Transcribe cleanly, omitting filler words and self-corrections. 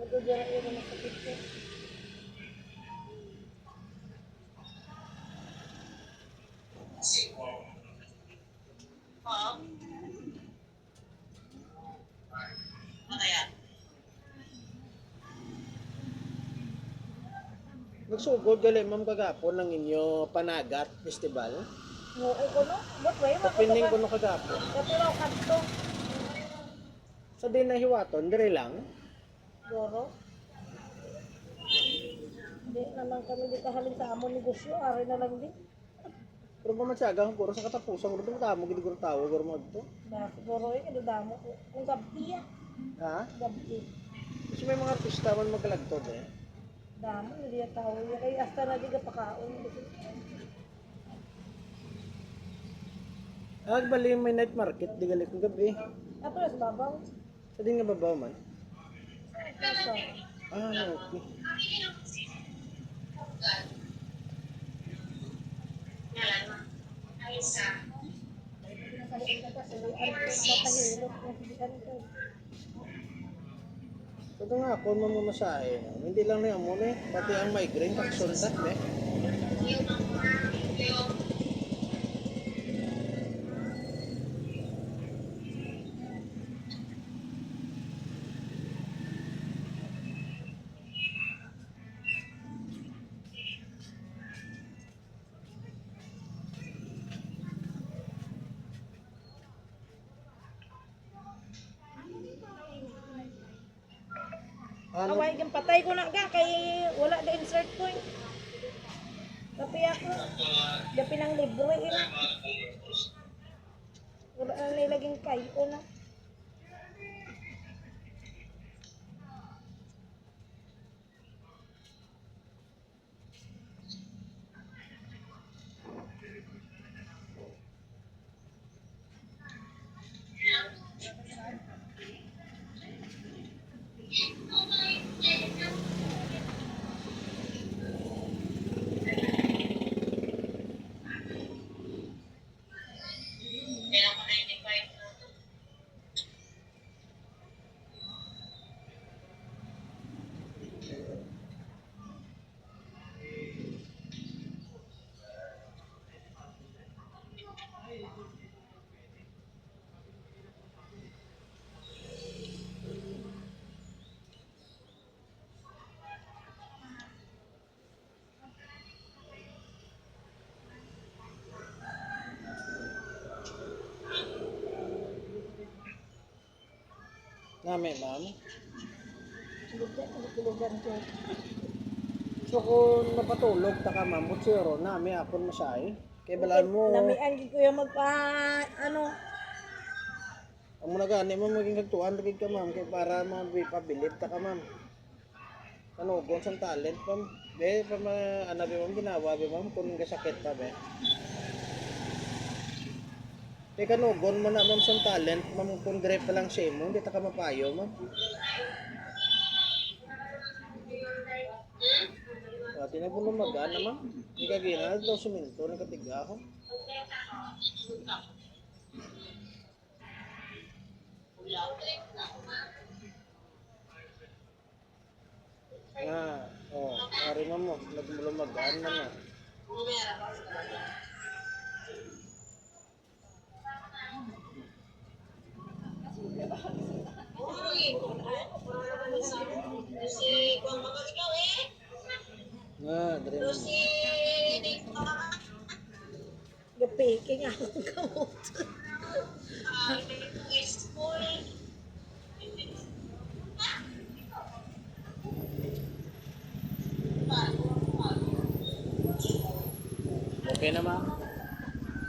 Nagdudura yun na masakit ko. Nagsugod gali ma'am kagapon ng inyo Panagat Festival. Muo ko no? Ba't way? Kapining ko no kagapon. Katulaw kanto. Sa din na hiwaton, dire lang. Doro. Hindi naman kami di kahalin sa amon negosyo. Ari na lang din. Pero mamatsaga ang kuro sa katapusan, guro tamo gid guro tawo guro mo dito. Doro eh, kadudamo ko. Kung gabi ah. Ha? Gabi. Kasi may mga artista man magalagtod eh. Damo, hindi yung tao. Kaya hasta na di ka pakaon. Bali may night market di gali kung gabi. Ato na sa babaw. Sa din nga babaw man. Asa? Okay. Ito nga ako mamamasahe. Hindi lang na mo eh. Pati ang migraine kaksultat eh. Ano? Away kang patay ko na ka kay wala na insert point. Tapi ako gapi ng libre ina. Wala na nilaging kayo na. Nami ma'am. Lugan ko. So kung napatulog ta ka ma'am, butsero nami apon masahe. Kay balaan mo. Namian gid ko yung magpa ano. Ang muna gani mo maging kagtuan rin ka ma'am kay para mapabilib ta ka ma'am. Ano kung sang talent ma'am. Be pa ana be ma'am ginawa be ma'am kung gasakit pa be. Kay kanugon mo na ma'am sang talent ma'am kung dire pa lang siya mo, hindi ta ka mapayo ma'am. Pati na po lumagaan naman. Hindi ka ginala daw suminto, nagkatiga ako. Ari mo mo, naglumagaan naman. Dari mo. Gapiking ako kamot. Okay na ma'am.